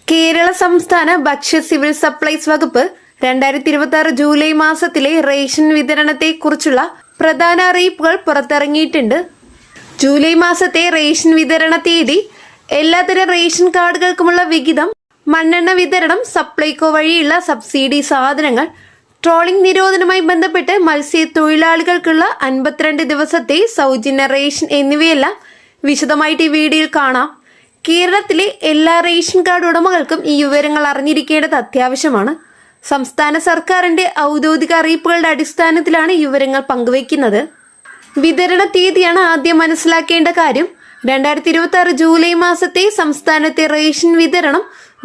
കേരള സംസ്ഥാന ഭക്ഷ്യ civil supplies വകുപ്പ് 2026 ജൂലൈ മാസത്തിലെ റേഷൻ വിതരണത്തെക്കുറിച്ചുള്ള പ്രധാന അറിയിപ്പുകൾ പുറത്തിറങ്ങിയിട്ടുണ്ട്. ജൂലൈ മാസത്തെ റേഷൻ വിതരണ തീയതി, എല്ലാത്തരം റേഷൻ കാർഡുകൾക്കുമുള്ള വിഹിതം, മണ്ണെണ്ണ വിതരണം, സപ്ലൈകോ വഴിയുള്ള സബ്സിഡി സാധനങ്ങൾ, ട്രോളിംഗ് നിരോധനവുമായി ബന്ധപ്പെട്ട് മത്സ്യത്തൊഴിലാളികൾക്കുള്ള 52 ദിവസത്തെ സൗജന്യ റേഷൻ എന്നിവയെല്ലാം വിശദമായിട്ട് ഈ വീഡിയോയിൽ കാണാം. കേരളത്തിലെ എല്ലാ റേഷൻ കാർഡ് ഉടമകൾക്കും ഈ വിവരങ്ങൾ അറിഞ്ഞിരിക്കേണ്ടത് അത്യാവശ്യമാണ്. സംസ്ഥാന സർക്കാരിന്റെ ഔദ്യോഗിക അറിയിപ്പുകളുടെ അടിസ്ഥാനത്തിലാണ് ഈ വിവരങ്ങൾ പങ്കുവയ്ക്കുന്നത്. വിതരണ തീയതിയാണ് ആദ്യം മനസ്സിലാക്കേണ്ട കാര്യം. 2026 ജൂലൈ മാസത്തെ സംസ്ഥാനത്തെ റേഷൻ വിതരണം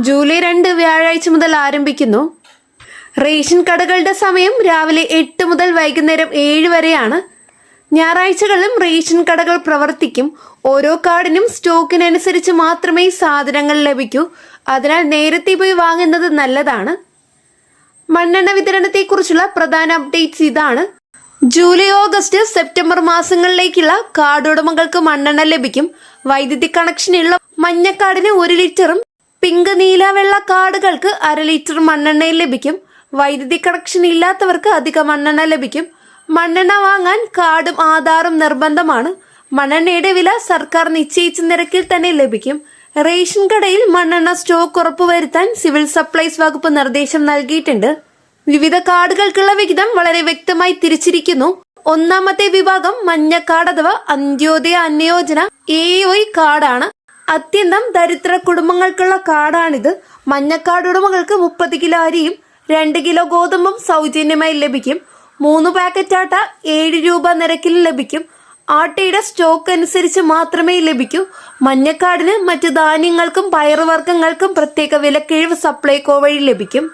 ജൂലൈ 2 വ്യാഴാഴ്ച മുതൽ ആരംഭിക്കുന്നു. റേഷൻ കടകളുടെ സമയം രാവിലെ 8 മുതൽ വൈകുന്നേരം 7 വരെയാണ്. ഞായറാഴ്ചകളിലും റേഷൻ കടകൾ പ്രവർത്തിക്കും. ഓരോ കാർഡിനും സ്റ്റോക്കിനനുസരിച്ച് മാത്രമേ സാധനങ്ങൾ ലഭിക്കൂ. അതിനാൽ നേരത്തെ പോയി വാങ്ങുന്നത് നല്ലതാണ്. മണ്ണെണ്ണ വിതരണത്തെക്കുറിച്ചുള്ള പ്രധാന അപ്ഡേറ്റ്സ് ഇതാണ്. ജൂലൈ, ഓഗസ്റ്റ്, സെപ്റ്റംബർ മാസങ്ങളിലേക്കുള്ള കാർഡ് ഉടമകൾക്ക് മണ്ണെണ്ണ ലഭിക്കും. വൈദ്യുതി കണക്ഷനുള്ള മഞ്ഞ കാർഡിന് 1 ലിറ്ററും പിങ്ക്, നീല, വെള്ള കാർഡുകൾക്ക് 1/2 ലിറ്റർ മണ്ണെണ്ണയിൽ ലഭിക്കും. വൈദ്യുതി കണക്ഷൻ ഇല്ലാത്തവർക്ക് അധിക മണ്ണെണ്ണ ലഭിക്കും. മണ്ണെണ്ണ വാങ്ങാൻ കാർഡും ആധാറും നിർബന്ധമാണ്. മണ്ണെണ്ണയുടെ വില സർക്കാർ നിശ്ചയിച്ച നിരക്കിൽ തന്നെ ലഭിക്കും. റേഷൻ കടയിൽ മണ്ണെണ്ണ സ്റ്റോക്ക് ഉറപ്പുവരുത്താൻ സിവിൽ സപ്ലൈസ് വകുപ്പ് നിർദ്ദേശം നൽകിയിട്ടുണ്ട്. വിവിധ കാർഡുകൾക്കുള്ള വിഹിതം വളരെ വ്യക്തമായി തിരിച്ചിരിക്കുന്നു. ഒന്നാമത്തെ വിഭാഗം മഞ്ഞ കാർഡ് അഥവാ അന്ത്യോദയ അന്നയോജന AOI കാർഡാണ്. അത്യന്തം ദരിദ്ര കുടുംബങ്ങൾക്കുള്ള കാർഡാണിത്. മഞ്ഞ കാർഡ് ഉടമകൾക്ക് 30 കിലോ അരിയും 2 കിലോ ഗോതമ്പും സൗജന്യമായി ലഭിക്കും. 3 പാക്കറ്റ് ആട്ട 7 രൂപ നിരക്കിൽ ലഭിക്കും. ആട്ടയുടെ സ്റ്റോക്ക് അനുസരിച്ച് മാത്രമേ ലഭിക്കൂ. മഞ്ഞക്കാർഡിന് മറ്റു ധാന്യങ്ങൾക്കും പയറുവർഗ്ഗങ്ങൾക്കും പ്രത്യേക വിലക്കിഴിവ് സപ്ലൈകോ വഴി ലഭിക്കും.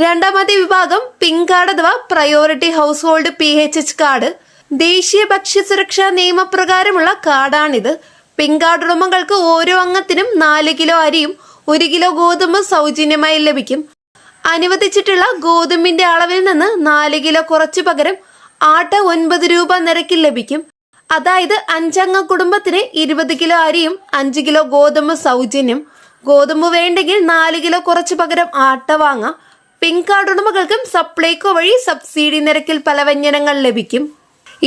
രണ്ടാമത്തെ വിഭാഗം പിങ്ക് കാർഡ് അഥവാ priority house hold PHH card. ദേശീയ ഭക്ഷ്യസുരക്ഷാ നിയമപ്രകാരമുള്ള കാർഡാണിത്. പിങ്ക് കാർഡ് ഉടമകൾക്ക് ഓരോ അംഗത്തിനും 4 കിലോ അരിയും 1 കിലോ ഗോതമ്പും സൗജന്യമായി ലഭിക്കും. അനുവദിച്ചിട്ടുള്ള ഗോതമ്പിന്റെ അളവിൽ നിന്ന് 4 കിലോ കുറച്ചു പകരം ആട്ട 9 രൂപ നിരക്കിൽ ലഭിക്കും. അതായത് 5 അംഗ കുടുംബത്തിന് 20 കിലോ അരിയും 5 കിലോ ഗോതമ്പ് സൗജന്യം. ഗോതമ്പ് വേണ്ടെങ്കിൽ 4 കിലോ കുറച്ചു പകരം ആട്ട വാങ്ങാം. പിങ്ക് കാർഡ് ഉടമകൾക്കും സപ്ലൈകോ വഴി സബ്സിഡി നിരക്കിൽ പല വ്യഞ്ജനങ്ങൾ ലഭിക്കും.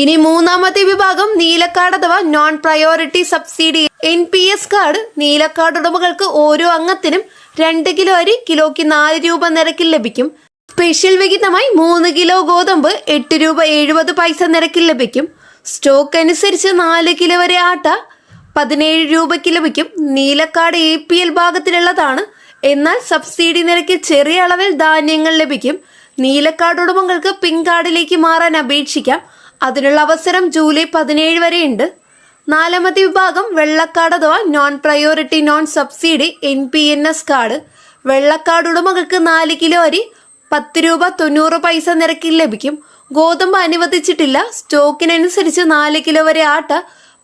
ഇനി മൂന്നാമത്തെ വിഭാഗം നീലക്കാർഡ് അഥവാ non priority subsidy NPS card. നീലക്കാർഡ് ഉടമകൾക്ക് ഓരോ അംഗത്തിനും 2 കിലോ അരി കിലോയ്ക്ക് 4 രൂപ നിരക്കിൽ ലഭിക്കും. സ്പെഷ്യൽ വിഹിതമായി 3 കിലോ ഗോതമ്പ് 8 രൂപ 70 പൈസ നിരക്കിൽ ലഭിക്കും. സ്റ്റോക്ക് അനുസരിച്ച് 4 കിലോ വരെ ആട്ട 17 രൂപയ്ക്ക് ലഭിക്കും. നീലക്കാർഡ് APL ഭാഗത്തിലുള്ളതാണ്. എന്നാൽ സബ്സിഡി നിരക്കിൽ ചെറിയ അളവിൽ ധാന്യങ്ങൾ ലഭിക്കും. നീലക്കാർഡ് ഉടമകൾക്ക് പിങ്ക് കാർഡിലേക്ക് മാറാൻ അപേക്ഷിക്കാം. അതിനുള്ള അവസരം ജൂലൈ 17 വരെയുണ്ട്. നാലാമത്തെ വിഭാഗം വെള്ളക്കാർഡ് അഥവാ non priority non subsidy NPNS card. വെള്ളക്കാർഡ് ഉടമകൾക്ക് 4 കിലോ അരി 10 രൂപ 90 പൈസ നിരക്കിൽ ലഭിക്കും. ഗോതമ്പ് അനുവദിച്ചിട്ടില്ല. സ്റ്റോക്കിനനുസരിച്ച് 4 കിലോ വരെ ആട്ട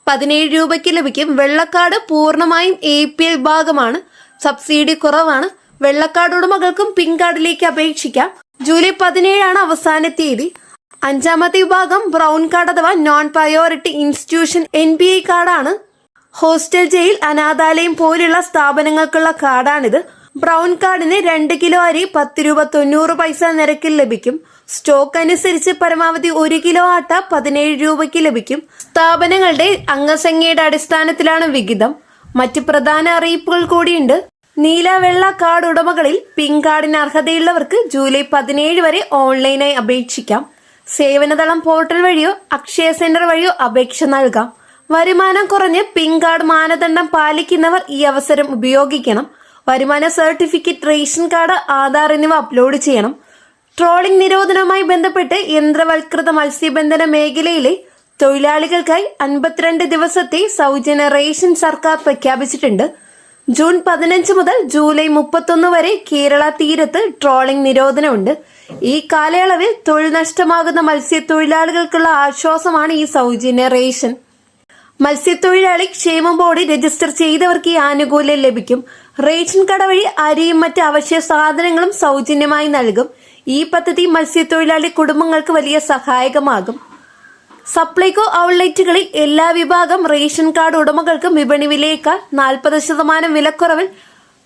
17 രൂപയ്ക്ക് ലഭിക്കും. വെള്ളക്കാർഡ് പൂർണ്ണമായും APL ഭാഗമാണ്. സബ്സിഡി കുറവാണ്. വെള്ളക്കാർഡ് ഉടമകൾക്കും പിങ്ക് കാർഡിലേക്ക് അപേക്ഷിക്കാം. ജൂലൈ 17 അവസാന തീയതി. അഞ്ചാമത്തെ വിഭാഗം ബ്രൗൺ കാർഡ് അഥവാ നോൺ പ്രയോറിറ്റി ഇൻസ്റ്റിറ്റ്യൂഷൻ NPI കാർഡാണ്. ഹോസ്റ്റൽ, ജയിൽ, അനാഥാലയം പോലുള്ള സ്ഥാപനങ്ങൾക്കുള്ള കാർഡാണിത്. ബ്രൗൺ കാർഡിന് 2 കിലോ അരി 10 രൂപ 90 പൈസ നിരക്കിൽ ലഭിക്കും. സ്റ്റോക്ക് അനുസരിച്ച് പരമാവധി 1 കിലോ ആട്ട 17 രൂപയ്ക്ക് ലഭിക്കും. സ്ഥാപനങ്ങളുടെ അംഗസംഖ്യയുടെ അടിസ്ഥാനത്തിലാണ് വിഹിതം. മറ്റ് പ്രധാന അറിയിപ്പുകൾ കൂടിയുണ്ട്. നീല, വെള്ള കാർഡ് ഉടമകളിൽ പിങ്ക് കാർഡിന് അർഹതയുള്ളവർക്ക് ജൂലൈ 17 വരെ ഓൺലൈനായി അപേക്ഷിക്കാം. സേവനതളം പോർട്ടൽ വഴിയോ അക്ഷയ സെന്റർ വഴിയോ അപേക്ഷ നൽകാം. വരുമാനം കുറഞ്ഞ് പിങ്ക് കാർഡ് മാനദണ്ഡം പാലിക്കുന്നവർ ഈ അവസരം ഉപയോഗിക്കണം. വരുമാന സർട്ടിഫിക്കറ്റ്, റേഷൻ കാർഡ്, ആധാർ എന്നിവ അപ്ലോഡ് ചെയ്യണം. ട്രോളിംഗ് നിരോധനവുമായി ബന്ധപ്പെട്ട് യന്ത്രവൽകൃത മത്സ്യബന്ധന മേഖലയിലെ തൊഴിലാളികൾക്കായി 52 ദിവസത്തെ സൗജന്യ റേഷൻ സർക്കാർ പ്രഖ്യാപിച്ചിട്ടുണ്ട്. ജൂൺ 15 മുതൽ ജൂലൈ 31 വരെ കേരള തീരത്ത് ട്രോളിംഗ് നിരോധനമുണ്ട്. ഈ കാലയളവിൽ തൊഴിൽ നഷ്ടമാകുന്ന മത്സ്യത്തൊഴിലാളികൾക്കുള്ള ആശ്വാസമാണ് ഈ സൗജന്യ റേഷൻ. മത്സ്യത്തൊഴിലാളി ക്ഷേമ ബോർഡിൽ രജിസ്റ്റർ ചെയ്തവർക്ക് ഈ ആനുകൂല്യം ലഭിക്കും. റേഷൻ കട വഴി അരിയും മറ്റ് അവശ്യ സാധനങ്ങളും സൗജന്യമായി നൽകും. ഈ പദ്ധതി മത്സ്യത്തൊഴിലാളി കുടുംബങ്ങൾക്ക് വലിയ സഹായകമാകും. സപ്ലൈകോ ഔട്ട്ലെറ്റുകളിൽ എല്ലാ വിഭാഗം റേഷൻ കാർഡ് ഉടമകൾക്കും വിപണി വിലയേക്കാൾ 40% വിലക്കുറവിൽ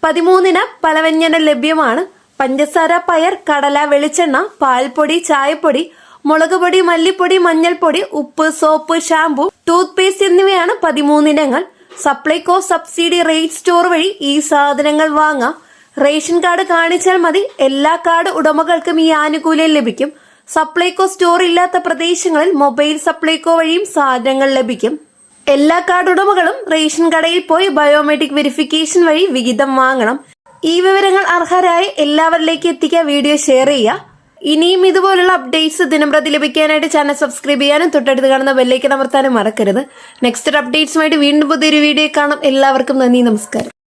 13 പലവ്യഞ്ജനം ലഭ്യമാണ്. പഞ്ചസാര, പയർ, കടല, വെളിച്ചെണ്ണ, പാൽപ്പൊടി, ചായപ്പൊടി, മുളക് പൊടി, മല്ലിപ്പൊടി, മഞ്ഞൾപ്പൊടി, ഉപ്പ്, സോപ്പ്, ഷാംപൂ, ടൂത്ത് പേസ്റ്റ് എന്നിവയാണ് 13 ഇനങ്ങൾ. സപ്ലൈകോ സബ്സിഡി റേറ്റ് സ്റ്റോർ വഴി ഈ സാധനങ്ങൾ വാങ്ങാം. റേഷൻ കാർഡ് കാണിച്ചാൽ മതി. എല്ലാ കാർഡ് ഉടമകൾക്കും ഈ ആനുകൂല്യം ലഭിക്കും. സപ്ലൈകോ സ്റ്റോർ ഇല്ലാത്ത പ്രദേശങ്ങളിൽ മൊബൈൽ സപ്ലൈകോ വഴിയും സാധനങ്ങൾ ലഭിക്കും. എല്ലാ കാർഡ് ഉടമകളും റേഷൻ കടയിൽ പോയി ബയോമെട്രിക് വെരിഫിക്കേഷൻ വഴി വിഹിതം വാങ്ങണം. ഈ വിവരങ്ങൾ അർഹരായ എല്ലാവരിലേക്ക് എത്തിക്കാൻ വീഡിയോ ഷെയർ ചെയ്യുക. ഇനിയും ഇതുപോലുള്ള അപ്ഡേറ്റ്സ് ദിനംപ്രതി ലഭിക്കാനായിട്ട് ചാനൽ സബ്സ്ക്രൈബ് ചെയ്യാനും തൊട്ടടുത്ത് കാണുന്ന ബെല്ലൈക്കൺ അമർത്താനും മറക്കരുത്. നെക്സ്റ്റ് അപ്ഡേറ്റ്സുമായിട്ട് വീണ്ടും പുതിയൊരു വീഡിയോ കാണാം. എല്ലാവർക്കും നന്ദി, നമസ്കാരം.